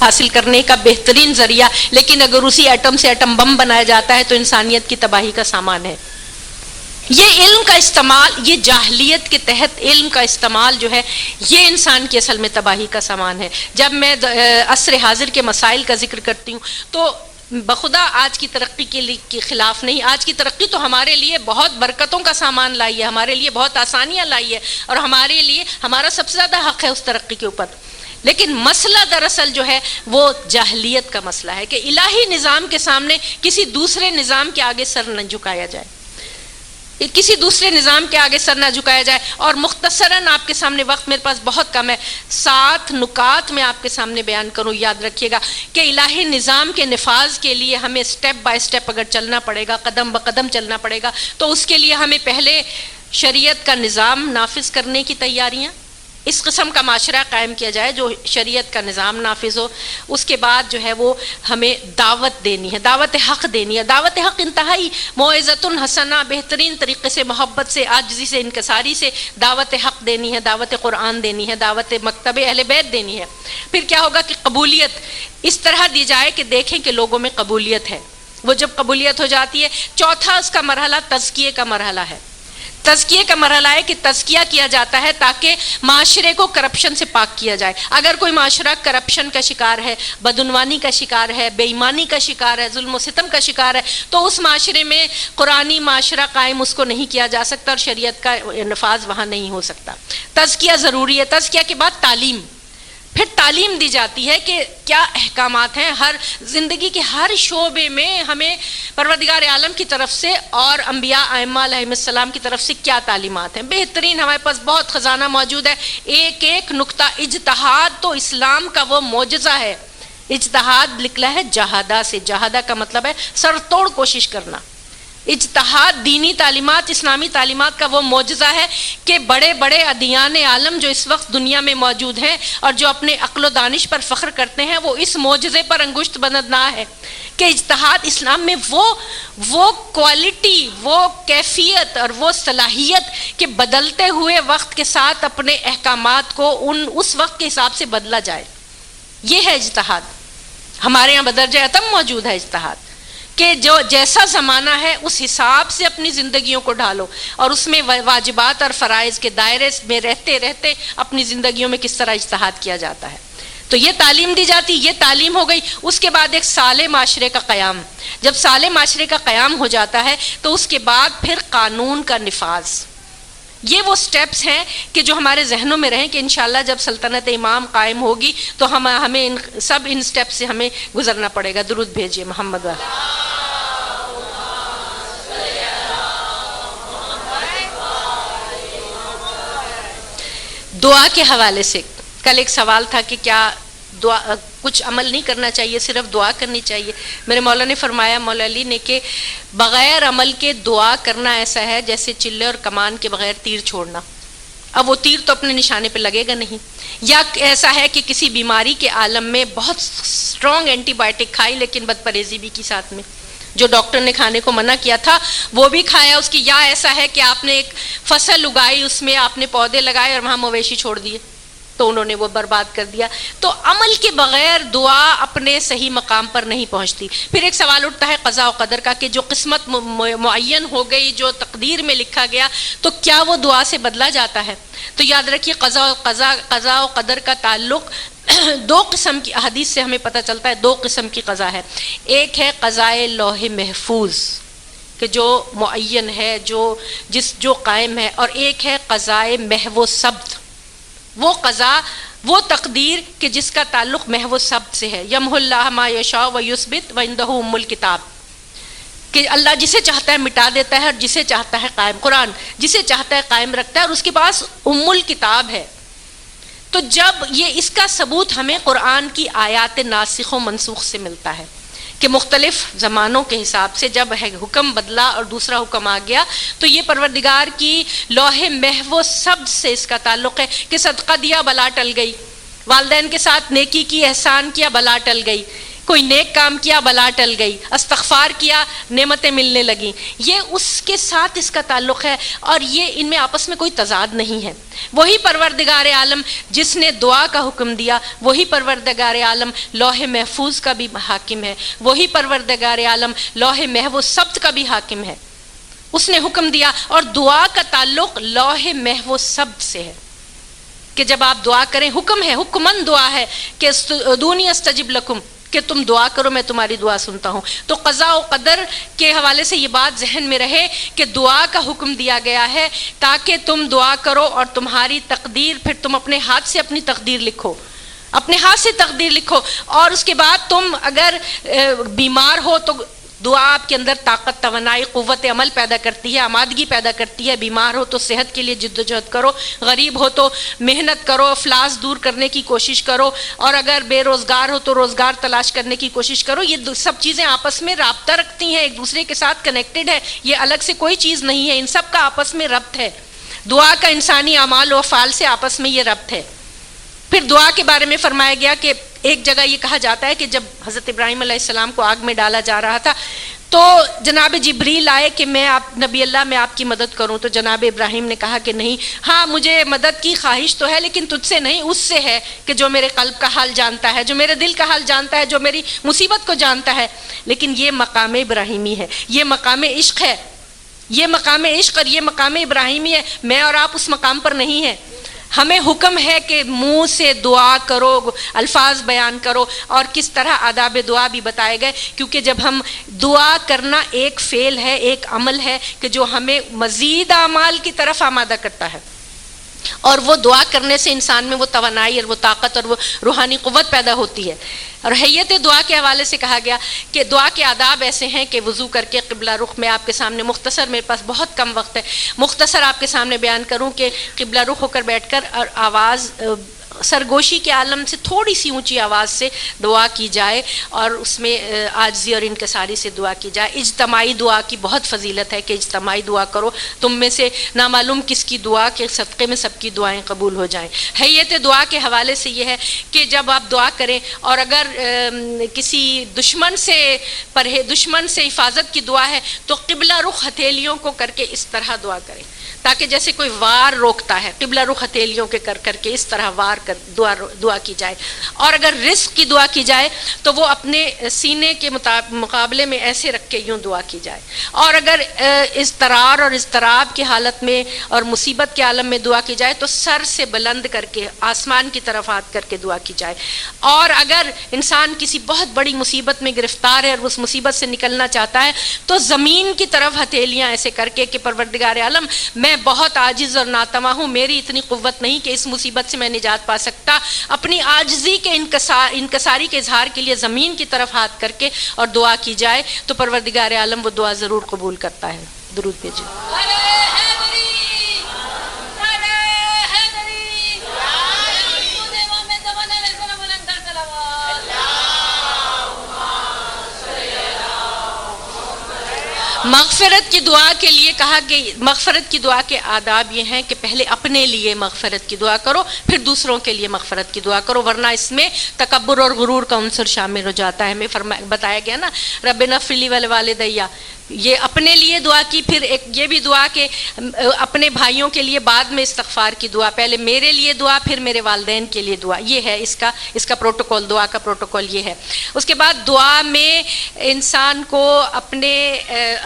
حاصل کرنے کا بہترین ذریعہ، لیکن اگر اسی ایٹم سے ایٹم بم بنایا جاتا ہے تو انسانیت کی تباہی کا سامان ہے۔ یہ علم کا استعمال، یہ جاہلیت کے تحت علم کا استعمال جو ہے، یہ انسان کی اصل میں تباہی کا سامان ہے۔ جب میں عصر حاضر کے مسائل کا ذکر کرتی ہوں تو بخدا آج کی ترقی کے خلاف نہیں، آج کی ترقی تو ہمارے لیے بہت برکتوں کا سامان لائی ہے، ہمارے لیے بہت آسانیاں لائی ہے، اور ہمارے لیے ہمارا سب سے زیادہ حق ہے اس ترقی کے اوپر۔ لیکن مسئلہ دراصل جو ہے وہ جاہلیت کا مسئلہ ہے کہ الہی نظام کے سامنے کسی دوسرے نظام کے آگے سر نہ جھکایا جائے، کسی دوسرے نظام کے آگے سر نہ جھکایا جائے۔ اور مختصراً آپ کے سامنے، وقت میرے پاس بہت کم ہے، 7 نکات میں آپ کے سامنے بیان کروں، یاد رکھیے گا کہ الہی نظام کے نفاذ کے لیے ہمیں سٹیپ بائی سٹیپ اگر چلنا پڑے گا، قدم بقدم چلنا پڑے گا، تو اس کے لیے ہمیں پہلے شریعت کا نظام نافذ کرنے کی تیاریاں، اس قسم کا معاشرہ قائم کیا جائے جو شریعت کا نظام نافذ ہو۔ اس کے بعد جو ہے وہ ہمیں دعوت دینی ہے، دعوت حق دینی ہے۔ دعوت حق انتہائی موعظۃ حسنہ، بہترین طریقے سے، محبت سے، عاجزی سے، انکساری سے دعوت حق دینی ہے، دعوت قرآن دینی ہے، دعوت مکتب اہل بیت دینی ہے۔ پھر کیا ہوگا کہ قبولیت اس طرح دی جائے کہ دیکھیں کہ لوگوں میں قبولیت ہے۔ وہ جب قبولیت ہو جاتی ہے، چوتھا اس کا مرحلہ تزکیے کا مرحلہ ہے۔ تزکیے کا مرحلہ ہے کہ تزکیہ کیا جاتا ہے تاکہ معاشرے کو کرپشن سے پاک کیا جائے۔ اگر کوئی معاشرہ کرپشن کا شکار ہے، بدعنوانی کا شکار ہے، بے ایمانی کا شکار ہے، ظلم و ستم کا شکار ہے، تو اس معاشرے میں قرآنی معاشرہ قائم اس کو نہیں کیا جا سکتا، اور شریعت کا نفاذ وہاں نہیں ہو سکتا۔ تزکیہ ضروری ہے۔ تزکیہ کے بعد تعلیم، پھر تعلیم دی جاتی ہے کہ کیا احکامات ہیں، ہر زندگی کے ہر شعبے میں ہمیں پروردگار عالم کی طرف سے اور انبیاء ائمہ علیہ السلام کی طرف سے کیا تعلیمات ہیں۔ بہترین، ہمارے پاس بہت خزانہ موجود ہے، ایک ایک نقطہ۔ اجتہاد تو اسلام کا وہ معجزہ ہے۔ اجتہاد نکلا ہے جہادہ سے، جہادہ کا مطلب ہے سر توڑ کوشش کرنا۔ اجتہاد دینی تعلیمات، اسلامی تعلیمات کا وہ معجزہ ہے کہ بڑے بڑے ادیان عالم جو اس وقت دنیا میں موجود ہیں اور جو اپنے عقل و دانش پر فخر کرتے ہیں، وہ اس معجزے پر انگشت بندنا ہے کہ اجتہاد اسلام میں وہ کوالٹی، وہ کیفیت اور وہ صلاحیت کہ بدلتے ہوئے وقت کے ساتھ اپنے احکامات کو اس وقت کے حساب سے بدلا جائے، یہ ہے اجتہاد۔ ہمارے یہاں بدرجہ اتم موجود ہے اجتہاد کہ جو جیسا زمانہ ہے اس حساب سے اپنی زندگیوں کو ڈھالو، اور اس میں واجبات اور فرائض کے دائرے میں رہتے رہتے اپنی زندگیوں میں کس طرح اجتہاد کیا جاتا ہے۔ تو یہ تعلیم دی جاتی، یہ تعلیم ہو گئی۔ اس کے بعد ایک صالح معاشرے کا قیام۔ جب صالح معاشرے کا قیام ہو جاتا ہے تو اس کے بعد پھر قانون کا نفاذ۔ یہ وہ سٹیپس ہیں کہ جو ہمارے ذہنوں میں رہیں کہ انشاءاللہ جب سلطنت امام قائم ہوگی تو ہمیں ان سٹیپس سے ہمیں گزرنا پڑے گا۔ درود بھیجیے محمد والا۔ دعا کے حوالے سے کل ایک سوال تھا کہ کیا دعا کچھ عمل نہیں کرنا چاہیے، صرف دعا کرنی چاہیے۔ میرے مولا نے فرمایا، مولا علی نے، کہ بغیر عمل کے دعا کرنا ایسا ہے جیسے چلے اور کمان کے بغیر تیر چھوڑنا۔ اب وہ تیر تو اپنے نشانے پہ لگے گا نہیں۔ یا ایسا ہے کہ کسی بیماری کے عالم میں بہت سٹرونگ اینٹی بائیوٹک کھائی لیکن بد پرہیزی بھی کی ساتھ میں، جو ڈاکٹر نے کھانے کو منع کیا تھا وہ بھی کھایا اس کی۔ یا ایسا ہے کہ آپ نے ایک فصل اگائی، اس میں آپ نے پودے لگائے اور وہاں مویشی چھوڑ دیے تو انہوں نے وہ برباد کر دیا۔ تو عمل کے بغیر دعا اپنے صحیح مقام پر نہیں پہنچتی۔ پھر ایک سوال اٹھتا ہے قضاء و قدر کا کہ جو قسمت معین ہو گئی، جو تقدیر میں لکھا گیا، تو کیا وہ دعا سے بدلا جاتا ہے؟ تو یاد رکھیے قضاء و قدر کا تعلق دو قسم کی، حدیث سے ہمیں پتہ چلتا ہے دو قسم کی قضا ہے۔ ایک ہے قضائے لوح محفوظ کہ جو معین ہے، جو قائم ہے، اور ایک ہے قضائے محو ثبت، وہ قضا، وہ تقدیر کہ جس کا تعلق محو ثبت سے ہے۔ یمحو اللہ ما یشاء و یثبت وعندہ ام الکتاب، کہ اللہ جسے چاہتا ہے مٹا دیتا ہے اور جسے چاہتا ہے قائم، قرآن جسے چاہتا ہے قائم رکھتا ہے، اور اس کے پاس ام الکتاب ہے۔ تو جب یہ اس کا ثبوت ہمیں قرآن کی آیات ناسخ و منسوخ سے ملتا ہے کہ مختلف زمانوں کے حساب سے جب حکم بدلا اور دوسرا حکم آ گیا تو یہ پروردگار کی لوح محو ثبت سے اس کا تعلق ہے کہ صدقہ دیا بلا ٹل گئی، والدین کے ساتھ نیکی کی، احسان کیا، بلا ٹل گئی، کوئی نیک کام کیا بلا ٹل گئی، استغفار کیا نعمتیں ملنے لگیں، یہ اس کے ساتھ اس کا تعلق ہے، اور یہ ان میں آپس میں کوئی تضاد نہیں ہے۔ وہی پروردگار عالم جس نے دعا کا حکم دیا، وہی پروردگار عالم لوح محفوظ کا بھی حاکم ہے، وہی پروردگار عالم لوح محفوظ ثبت کا بھی حاکم ہے۔ اس نے حکم دیا، اور دعا کا تعلق لوح محفوظ ثبت سے ہے کہ جب آپ دعا کریں، حکم ہے، حکمن دعا ہے کہ ادعونی استجب لکم، کہ تم دعا کرو میں تمہاری دعا سنتا ہوں۔ تو قضاء و قدر کے حوالے سے یہ بات ذہن میں رہے کہ دعا کا حکم دیا گیا ہے تاکہ تم دعا کرو اور تمہاری تقدیر، پھر تم اپنے ہاتھ سے اپنی تقدیر لکھو، اپنے ہاتھ سے تقدیر لکھو، اور اس کے بعد تم اگر بیمار ہو تو دعا آپ کے اندر طاقت، توانائی، قوت عمل پیدا کرتی ہے، آمادگی پیدا کرتی ہے۔ بیمار ہو تو صحت کے لیے جد و جہد کرو، غریب ہو تو محنت کرو، افلاس دور کرنے کی کوشش کرو، اور اگر بے روزگار ہو تو روزگار تلاش کرنے کی کوشش کرو۔ یہ سب چیزیں آپس میں رابطہ رکھتی ہیں، ایک دوسرے کے ساتھ کنیکٹڈ ہے، یہ الگ سے کوئی چیز نہیں ہے، ان سب کا آپس میں ربط ہے۔ دعا کا انسانی اعمال و افعال سے آپس میں یہ ربط ہے۔ پھر دعا کے بارے میں فرمایا گیا کہ ایک جگہ یہ کہا جاتا ہے کہ جب حضرت ابراہیم علیہ السلام کو آگ میں ڈالا جا رہا تھا تو جناب جبریل آئے کہ میں نبی اللہ میں آپ کی مدد کروں، تو جناب ابراہیم نے کہا کہ نہیں، ہاں مجھے مدد کی خواہش تو ہے لیکن تجھ سے نہیں، اس سے ہے کہ جو میرے قلب کا حال جانتا ہے، جو میرے دل کا حال جانتا ہے، جو میری مصیبت کو جانتا ہے۔ لیکن یہ مقام ابراہیمی ہے، یہ مقام عشق ہے، یہ مقام عشق اور یہ مقام ابراہیمی ہے۔ میں اور آپ اس مقام پر نہیں ہیں۔ ہمیں حکم ہے کہ منہ سے دعا کرو، الفاظ بیان کرو، اور کس طرح آداب دعا بھی بتائے گئے، کیونکہ جب ہم دعا کرنا ایک فعل ہے، ایک عمل ہے کہ جو ہمیں مزید اعمال کی طرف آمادہ کرتا ہے، اور وہ دعا کرنے سے انسان میں وہ توانائی اور وہ طاقت اور وہ روحانی قوت پیدا ہوتی ہے۔ اور حیت دعا کے حوالے سے کہا گیا کہ دعا کے آداب ایسے ہیں کہ وضو کر کے قبلہ رخ، میں آپ کے سامنے مختصر، میرے پاس بہت کم وقت ہے، مختصر آپ کے سامنے بیان کروں کہ قبلہ رخ ہو کر بیٹھ کر اور آواز سرگوشی کے عالم سے تھوڑی سی اونچی آواز سے دعا کی جائے، اور اس میں عاجزی اور انکساری سے دعا کی جائے۔ اجتماعی دعا کی بہت فضیلت ہے کہ اجتماعی دعا کرو، تم میں سے نامعلوم کس کی دعا کے صدقے میں سب کی دعائیں قبول ہو جائیں۔ حیت دعا کے حوالے سے یہ ہے کہ جب آپ دعا کریں اور اگر کسی دشمن سے حفاظت کی دعا ہے تو قبلہ رخ ہتھیلیوں کو کر کے اس طرح دعا کریں، تاکہ جیسے کوئی وار روکتا ہے، قبلہ رخ ہتھیلیوں کے کر کے اس طرح وار کر دعا کی جائے۔ اور اگر رزق کی دعا کی جائے تو وہ اپنے سینے کے مقابلے میں ایسے رکھ کے یوں دعا کی جائے۔ اور اگر اضطرار اور اضطراب کی حالت میں اور مصیبت کے عالم میں دعا کی جائے تو سر سے بلند کر کے آسمان کی طرف ہاتھ کر کے دعا کی جائے۔ اور اگر انسان کسی بہت بڑی مصیبت میں گرفتار ہے اور اس مصیبت سے نکلنا چاہتا ہے تو زمین کی طرف ہتھیلیاں ایسے کر کے کہ پروردگار عالم میں بہت عاجز اور ناتواں ہوں، میری اتنی قوت نہیں کہ اس مصیبت سے میں نجات پا سکتا، اپنی عاجزی کے انکساری کے اظہار کے لیے زمین کی طرف ہاتھ کر کے اور دعا کی جائے تو پروردگار عالم وہ دعا ضرور قبول کرتا ہے۔ درود بھیجیے۔ مغفرت کی دعا کے لیے کہا کہ مغفرت کی دعا کے آداب یہ ہیں کہ پہلے اپنے لیے مغفرت کی دعا کرو، پھر دوسروں کے لیے مغفرت کی دعا کرو، ورنہ اس میں تکبر اور غرور کا عنصر شامل ہو جاتا ہے۔ ہمیں بتایا گیا نا ربنا اغفر لی ولوالدیّ، یہ اپنے لیے دعا کی، پھر ایک یہ بھی دعا کہ اپنے بھائیوں کے لیے بعد میں استغفار کی دعا، پہلے میرے لیے دعا پھر میرے والدین کے لیے دعا، یہ ہے اس کا پروٹوکول، دعا کا پروٹوکول یہ ہے۔ اس کے بعد دعا میں انسان کو اپنے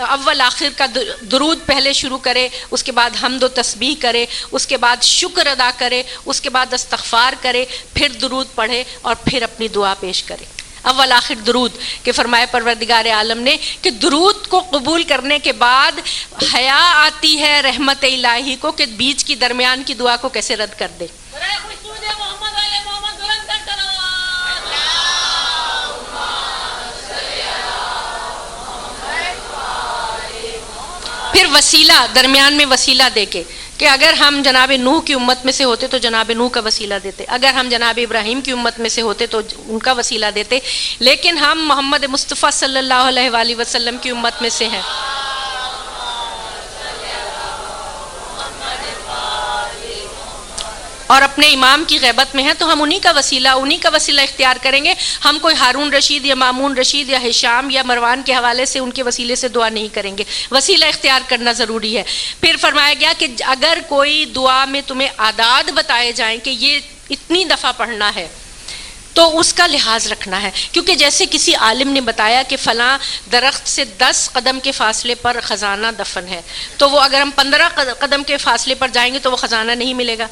اول آخر کا درود پہلے شروع کرے، اس کے بعد حمد و تسبیح کرے، اس کے بعد شکر ادا کرے، اس کے بعد استغفار کرے، پھر درود پڑھے اور پھر اپنی دعا پیش کرے۔ اول آخر درود کہ فرمائے پروردگار عالم نے کہ درود کو قبول کرنے کے بعد حیا آتی ہے رحمت الہی کو کہ بیچ کی درمیان کی دعا کو کیسے رد کر دے۔ پھر وسیلہ درمیان میں وسیلہ دے کے کہ اگر ہم جناب نوح کی امت میں سے ہوتے تو جناب نوح کا وسیلہ دیتے، اگر ہم جناب ابراہیم کی امت میں سے ہوتے تو ان کا وسیلہ دیتے، لیکن ہم محمد مصطفیٰ صلی اللہ علیہ وآلہ وسلم کی امت میں سے ہیں۔ اور اپنے امام کی غیبت میں ہیں تو ہم انہی کا وسیلہ اختیار کریں گے. ہم کوئی ہارون رشید یا مامون رشید یا ہشام یا مروان کے حوالے سے ان کے وسیلے سے دعا نہیں کریں گے. وسیلہ اختیار کرنا ضروری ہے. پھر فرمایا گیا کہ اگر کوئی دعا میں تمہیں اعداد بتائے جائیں کہ یہ اتنی دفعہ پڑھنا ہے تو اس کا لحاظ رکھنا ہے، کیونکہ جیسے کسی عالم نے بتایا کہ فلاں درخت سے 10 قدم کے فاصلے پر خزانہ دفن ہے، تو وہ اگر ہم 15 قدم کے فاصلے پر جائیں گے تو وہ خزانہ نہیں ملے گا.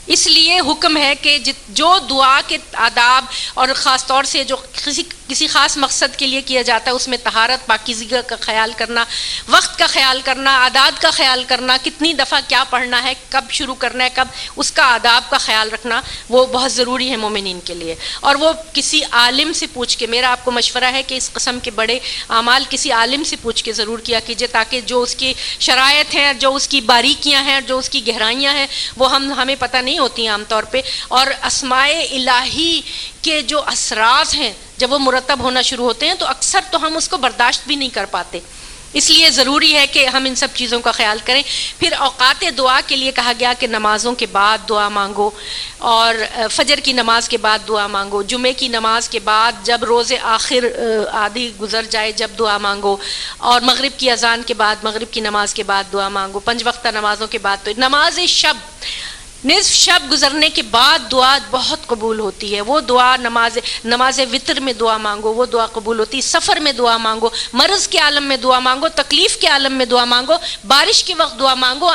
اس لیے حکم ہے کہ جو دعا کے آداب اور خاص طور سے جو کسی خاص مقصد کے لیے کیا جاتا ہے اس میں طہارت، پاکیزگی کا خیال کرنا، وقت کا خیال کرنا، اعداد کا خیال کرنا، کتنی دفعہ کیا پڑھنا ہے، کب شروع کرنا ہے، کب اس کا آداب کا خیال رکھنا وہ بہت ضروری ہے مومنین کے لیے. اور وہ کسی عالم سے پوچھ کے، میرا آپ کو مشورہ ہے کہ اس قسم کے بڑے اعمال کسی عالم سے پوچھ کے ضرور کیا کیجیے، تاکہ جو اس کی شرائط ہیں، جو اس کی باریکیاں ہیں، جو اس کی گہرائیاں ہیں وہ ہمیں پتہ نہیں ہوتی ہیں عام طور پہ. اور اسماء الہی کے جو اسرار ہیں جب وہ مرتب ہونا شروع ہوتے ہیں تو اکثر تو ہم اس کو برداشت بھی نہیں کر پاتے. اس لیے ضروری ہے کہ ہم ان سب چیزوں کا خیال کریں. پھر اوقات دعا کے لیے کہا گیا کہ نمازوں کے بعد دعا مانگو، اور فجر کی نماز کے بعد دعا مانگو، جمعے کی نماز کے بعد جب روز آخر آدھی گزر جائے جب دعا مانگو، اور مغرب کی اذان کے بعد، مغرب کی نماز کے بعد دعا مانگو، 5 وقتہ نمازوں کے بعد. تو نماز شب، نصف شب گزرنے کے بعد دعا بہت قبول ہوتی ہے. وہ دعا نماز وطر میں دعا مانگو، وہ دعا قبول ہوتی ہے. سفر میں دعا مانگو، مرض کے عالم میں دعا مانگو، تکلیف کے عالم میں دعا مانگو، بارش کے وقت دعا مانگو،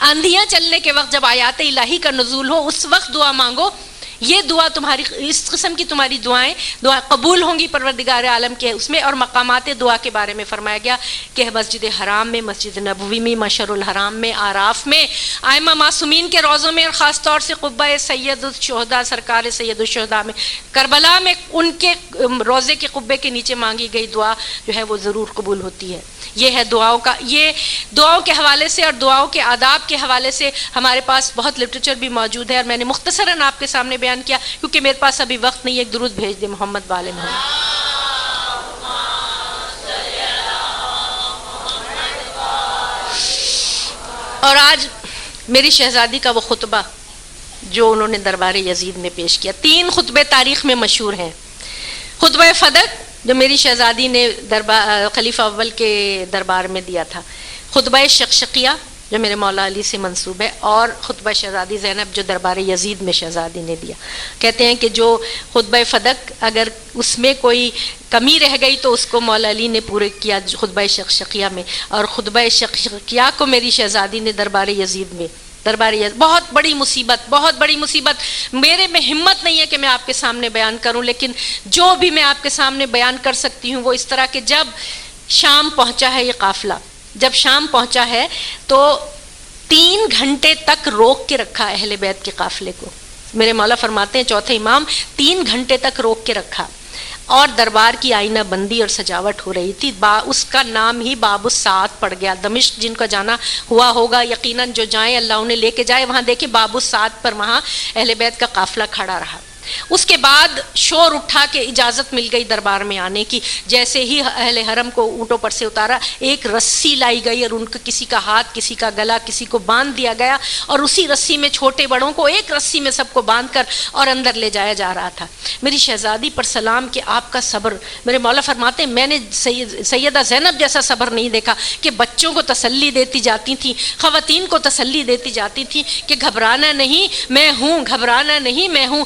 آندھیاں چلنے کے وقت جب آیات الہی کا نزول ہو اس وقت دعا مانگو. یہ دعا تمہاری، اس قسم کی تمہاری دعا قبول ہوں گی پروردگار عالم کے اس میں. اور مقامات دعا کے بارے میں فرمایا گیا کہ مسجد حرام میں، مسجد نبوی میں، مشعر الحرام میں، آراف میں، ائمہ معصومین کے روضوں میں، اور خاص طور سے قبہ سید الشہداء، سرکار سید الشہداء میں، کربلا میں ان کے روضے کے قبے کے نیچے مانگی گئی دعا جو ہے وہ ضرور قبول ہوتی ہے. یہ ہے دعاؤں کا، یہ دعاؤں کے حوالے سے اور دعاؤں کے آداب کے حوالے سے ہمارے پاس بہت لٹریچر بھی موجود ہے، اور میں نے مختصراً آپ کے سامنے بیان کیا کیونکہ میرے پاس ابھی وقت نہیں ہے. ایک درود بھیج دے محمد والے محمد. اور آج میری شہزادی کا وہ خطبہ جو انہوں نے دربار یزید میں پیش کیا، 3 خطبے تاریخ میں مشہور ہیں. خطبہ فدق جو میری شہزادی نے خلیفہ اول کے دربار میں دیا تھا، خطبہ شقشقیہ جو میرے مولا علی سے منسوب ہے، اور خطبہ شہزادی زینب جو دربار یزید میں شہزادی نے دیا. کہتے ہیں کہ جو خطبہ فدق اگر اس میں کوئی کمی رہ گئی تو اس کو مولا علی نے پورے کیا خطبہ شقشقیہ میں، اور خطبہ شقشقیہ کو میری شہزادی نے دربار یزید میں بہت بڑی مصیبت میرے میں ہمت نہیں ہے کہ میں آپ کے سامنے بیان کروں، لیکن جو بھی میں آپ کے سامنے بیان کر سکتی ہوں وہ اس طرح کہ جب شام پہنچا ہے یہ قافلہ، جب شام پہنچا ہے تو 3 گھنٹے تک روک کے رکھا اہل بیت کے قافلے کو. میرے مولا فرماتے ہیں چوتھے امام 3 گھنٹے تک روک کے رکھا، اور دربار کی آئینہ بندی اور سجاوٹ ہو رہی تھی. اس کا نام ہی باب الساعت پڑ گیا. دمشق جن کا جانا ہوا ہوگا یقیناً جو جائیں اللہ انہیں لے کے جائے، وہاں دیکھیں باب الساعت پر وہاں اہل بیت کا قافلہ کھڑا رہا. اس کے بعد شور اٹھا کہ اجازت مل گئی دربار میں آنے کی. جیسے ہی اہل حرم کو اونٹوں پر سے اتارا، ایک رسی لائی گئی اور ان کو کسی کا ہاتھ، کسی کا گلا، کسی کو باندھ دیا گیا، اور اسی رسی میں چھوٹے بڑوں کو ایک رسی میں سب کو باندھ کر اور اندر لے جایا جا رہا تھا. میری شہزادی پر سلام کہ آپ کا صبر، میرے مولا فرماتے ہیں میں نے سیدہ زینب جیسا صبر نہیں دیکھا کہ بچوں کو تسلی دیتی جاتی تھیں، خواتین کو تسلی دیتی جاتی تھیں کہ گھبرانا نہیں میں ہوں، گھبرانا نہیں میں ہوں.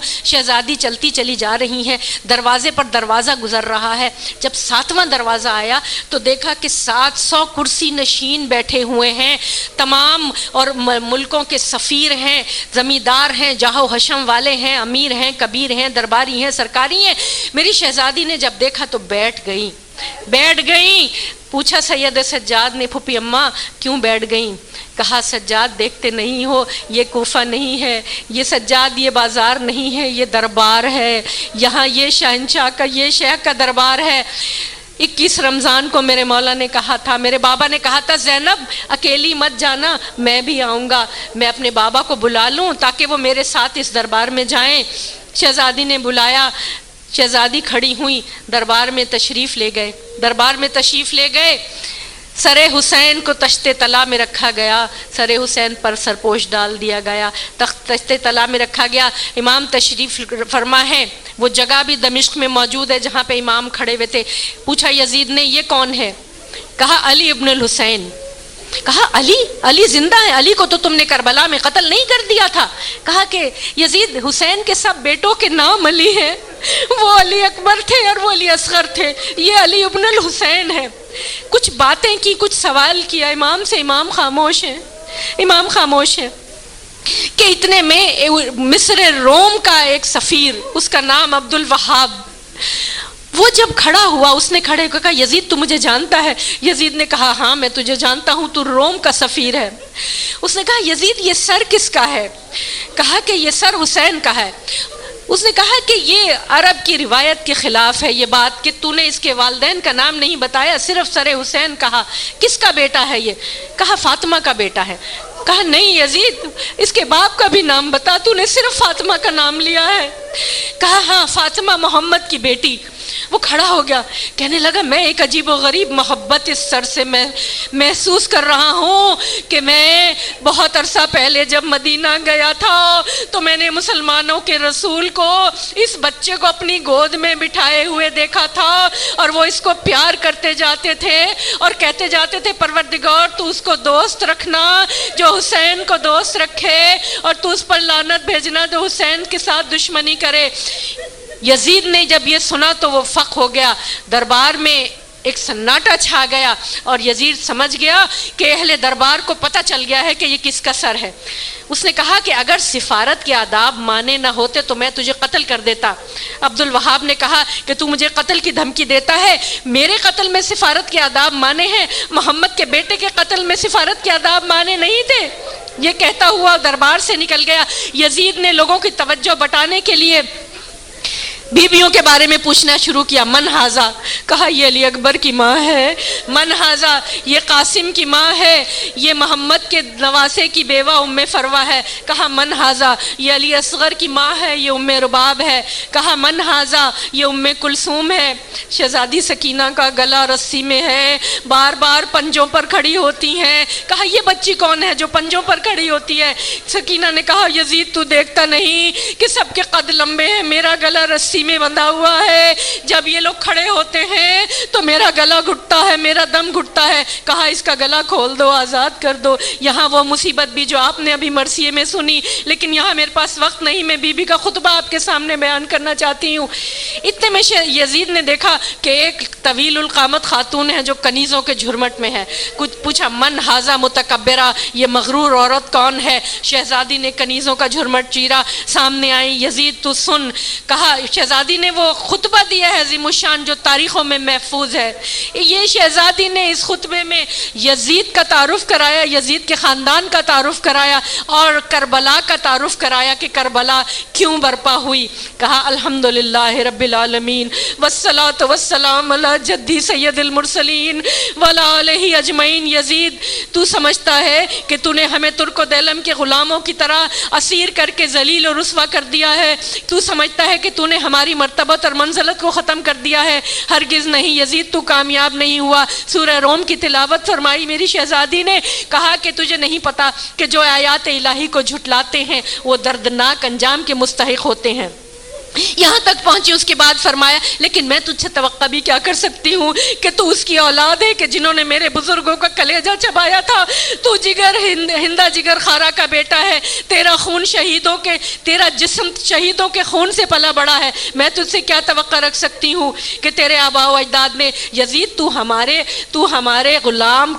شہزادی چلتی چلی جا رہی ہیں، دروازے پر دروازہ گزر رہا ہے. جب 7واں دروازہ آیا تو دیکھا کہ 700 کرسی نشین بیٹھے ہوئے ہیں، تمام اور ملکوں کے سفیر ہیں، زمیندار ہیں، جاہ و حشم والے ہیں، امیر ہیں، کبیر ہیں، درباری ہیں، سرکاری ہیں. میری شہزادی نے جب دیکھا تو بیٹھ گئیں. پوچھا سید سجاد نے پھوپھی اماں کیوں بیٹھ گئیں؟ کہا سجاد دیکھتے نہیں ہو یہ کوفہ نہیں ہے، یہ سجاد یہ بازار نہیں ہے، یہ دربار ہے. یہاں یہ شہنشاہ کا، یہ شیخ کا دربار ہے. 21 رمضان کو میرے مولا نے کہا تھا، میرے بابا نے کہا تھا زینب اکیلی مت جانا، میں بھی آؤں گا. میں اپنے بابا کو بلا لوں تاکہ وہ میرے ساتھ اس دربار میں جائیں. شہزادی نے بلایا، شہزادی کھڑی ہوئی، دربار میں تشریف لے گئے. سر حسین کو تشت طلا میں رکھا گیا، سر حسین پر سرپوش ڈال دیا گیا، تشت طلا میں رکھا گیا۔ امام تشریف فرما ہے، وہ جگہ بھی دمشق میں موجود ہے جہاں پہ امام کھڑے ہوئے تھے۔ پوچھا یزید نے یہ کون ہے؟ کہا علی ابن الحسین۔ کہا علی زندہ ہے؟ علی کو تو تم نے کربلا میں قتل نہیں کر دیا تھا؟ کہا کہ یزید حسین کے سب بیٹوں کے نام علی ہیں، وہ علی اکبر تھے اور وہ علی اصغر تھے، یہ علی ابن الحسین ہے۔ کچھ باتیں کی، کچھ سوال کیا امام سے، امام خاموش ہیں، امام خاموش ہیں۔ کہ اتنے میں مصر روم کا ایک سفیر، اس کا نام عبد الوہاب، وہ جب کھڑا ہوا اس نے کھڑے ہو کہا یزید تو مجھے جانتا ہے؟ یزید نے کہا ہاں میں تجھے جانتا ہوں، تو روم کا سفیر ہے۔ اس نے کہا یزید یہ سر کس کا ہے؟ کہا کہ یہ سر حسین کا ہے۔ اس نے کہا کہ یہ عرب کی روایت کے خلاف ہے یہ بات کہ تو نے اس کے والدین کا نام نہیں بتایا، صرف سر حسین کہا۔ کس کا بیٹا ہے یہ؟ کہا فاطمہ کا بیٹا ہے۔ کہا نہیں یزید، اس کے باپ کا بھی نام بتا، تو نے صرف فاطمہ کا نام لیا ہے۔ کہا ہاں فاطمہ محمد کی بیٹی۔ وہ کھڑا ہو گیا، کہنے لگا میں ایک عجیب و غریب محبت اس سر سے میں محسوس کر رہا ہوں کہ میں بہت عرصہ پہلے جب مدینہ گیا تھا تو میں نے مسلمانوں کے رسول کو اس بچے کو اپنی گود میں بٹھائے ہوئے دیکھا تھا، اور وہ اس کو پیار کرتے جاتے تھے اور کہتے جاتے تھے پروردگار تو اس کو دوست رکھنا جو حسین کو دوست رکھے، اور تو اس پر لعنت بھیجنا جو حسین کے ساتھ دشمنی کرے۔ یزید نے جب یہ سنا تو وہ فق ہو گیا، دربار میں ایک سناٹا چھا گیا، اور یزید سمجھ گیا کہ اہل دربار کو پتہ چل گیا ہے کہ یہ کس کا سر ہے۔ اس نے کہا کہ اگر سفارت کے آداب مانے نہ ہوتے تو میں تجھے قتل کر دیتا۔ عبد الوہاب نے کہا کہ تو مجھے قتل کی دھمکی دیتا ہے؟ میرے قتل میں سفارت کے آداب مانے ہیں، محمد کے بیٹے کے قتل میں سفارت کے آداب مانے نہیں تھے۔ یہ کہتا ہوا دربار سے نکل گیا۔ یزید نے لوگوں کی توجہ بٹانے کے لیے بیویوں کے بارے میں پوچھنا شروع کیا۔ من ہاذا؟ کہا یہ علی اکبر کی ماں ہے۔ من ہاذا؟ یہ قاسم کی ماں ہے، یہ محمد کے نواسے کی بیوہ ام فروا ہے۔ کہا من ہاذا؟ یہ علی اصغر کی ماں ہے، یہ ام رباب ہے۔ کہا من ہاذا؟ یہ ام کلثوم ہے۔ شہزادی سکینہ کا گلا رسی میں ہے، بار بار پنجوں پر کھڑی ہوتی ہیں۔ کہا یہ بچی کون ہے جو پنجوں پر کھڑی ہوتی ہے؟ سکینہ نے کہا یزید تو دیکھتا نہیں کہ سب کے قد لمبے ہیں، میرا گلا رسی میں بندھا ہوا ہے، جب یہ لوگ کھڑے ہوتے ہیں تو میرا گلا گھٹتا ہے، میرا دم گھٹتا ہے۔ کہا اس کا گلا کھول دو، آزاد کر دو۔ یہاں وہ مصیبت بھی جو آپ نے ابھی مرثیے میں سنی، لیکن یہاں میرے پاس وقت نہیں، میں بی بی کا خطبہ آپ کے سامنے بیان کرنا چاہتی ہوں۔ اتنے میں یزید نے دیکھا کہ ایک طویل القامت خاتون ہے جو کنیزوں کے جھرمٹ میں ہے۔ کچھ پوچھا من ہاذا متکبرہ؟ یہ مغرور عورت کون ہے؟ شہزادی نے کنیزوں کا جھرمٹ چیرا، سامنے آئی۔ یزید تو سن۔ کہا شہزادی نے وہ خطبہ دیا ہے عظیم الشان جو تاریخوں میں محفوظ ہے۔ یہ شہزادی نے اس خطبے میں یزید کا تعارف کرایا، یزید کے خاندان کا تعارف کرایا، اور کربلا کا تعارف کرایا کہ کربلا کیوں برپا ہوئی۔ کہا الحمدللہ رب العالمین والصلاة والسلام علی جدی سید المرسلین وعلی آلہ اجمعین۔ یزید تو سمجھتا ہے کہ تو نے ہمیں ترک و دیلم کے غلاموں کی طرح اسیر کر کے ذلیل و رسوا کر دیا ہے؟ تو سمجھتا ہے کہ تو نے ہماری مرتبت اور منزلت کو ختم کر دیا ہے؟ ہرگز نہیں یزید، تو کامیاب نہیں ہوا۔ سورہ روم کی تلاوت فرمائی میری شہزادی نے، کہا کہ تجھے نہیں پتا کہ جو آیات الہی کو جھٹلاتے ہیں وہ دردناک انجام کے مستحق ہوتے ہیں۔ یہاں تک پہنچی، اس کے بعد فرمایا لیکن میں تجھ سے توقع بھی کیا کر سکتی ہوں کہ تو اس کی اولاد ہے کہ جنہوں نے میرے بزرگوں کا کلیجہ چبایا تھا۔ تو جگر ہندا جگر خارا کا بیٹا ہے، تیرا خون شہیدوں کے، تیرا جسم شہیدوں کے خون سے پلا بڑا ہے۔ میں تجھ سے کیا توقع رکھ سکتی ہوں کہ تیرے آباء و اجداد نے؟ یزید تو ہمارے غلام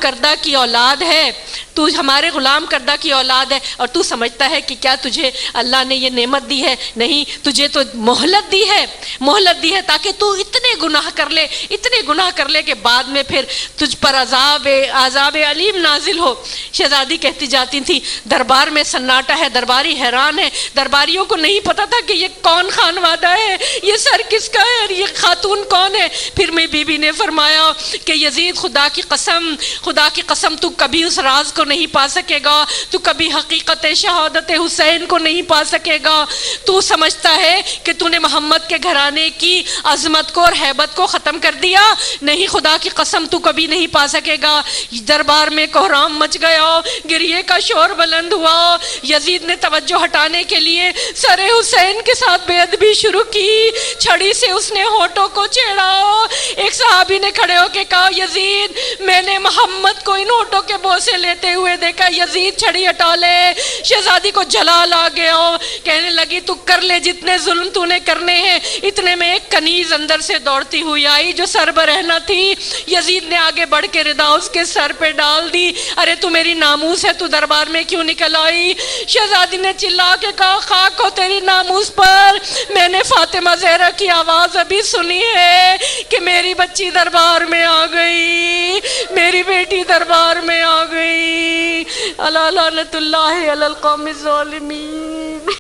کردہ کی اولاد ہے، تو ہمارے غلام کردہ کی اولاد ہے، اور تو سمجھتا ہے کہ کیا تجھے اللہ نے یہ نعمت دی ہے؟ نہیں، تجھے تو مہلت دی ہے تاکہ تو اتنے گناہ کر لے کہ بعد میں پھر تجھ پر عذاب علیم نازل ہو۔ شہزادی کہتی جاتی تھی دربار میں سناٹا ہے، درباری حیران ہے، درباریوں کو نہیں پتا تھا کہ یہ کون خان وادہ ہے، یہ یہ سر کس کا ہے اور یہ خاتون کون ہے؟ پھر میری بیوی نے فرمایا کہ یزید خدا کی قسم تو کبھی اس راز کو نہیں پا سکے گا، تو کبھی حقیقت شہادت حسین کو نہیں پا سکے گا۔ تو سمجھتا ہے کہ تو نے محمد کے گھرانے کی عظمت کو اور ہیبت کو ختم کر دیا؟ نہیں، خدا کی قسم تو کبھی نہیں پا سکے گا۔ دربار میں کوہرام مچ گیا، گریے کا شور بلند ہوا۔ یزید نے توجہ ہٹانے کے لیے سر حسین کے ساتھ بے ادبی شروع کی، چھڑی سے اس نے ہونٹوں کو چھیڑا۔ ایک صحابی نے کھڑے ہو کے کہا یزید میں نے محمد کو ان ہونٹوں کے بوسے لیتے ہوئے دیکھا۔ یزید چھڑی ہٹا لے۔ شہزادی کو جلال آ گیا، کہنے لگی تو کر لے جتنے ظلم تو نے کرنے ہیں۔ اتنے میں ایک کنیز اندر سے دوڑتی ہوئی آئی جو سر برہنہ تھی۔ یزید نے آگے بڑھ کے ردا اس کے سر پہ ڈال دی۔ ارے تو میری ناموس ہے، تو دربار میں کیوں نکل آئی؟ شہزادی نے چلا کے کہا خاک ہو تیری ناموس پر، میں نے فاطمہ زہرا کی آواز ابھی سنی ہے کہ میری بچی دربار میں آ گئی، میری بیٹی دربار میں آ گئی۔ الا لعنت اللہ علی القوم الظالمین۔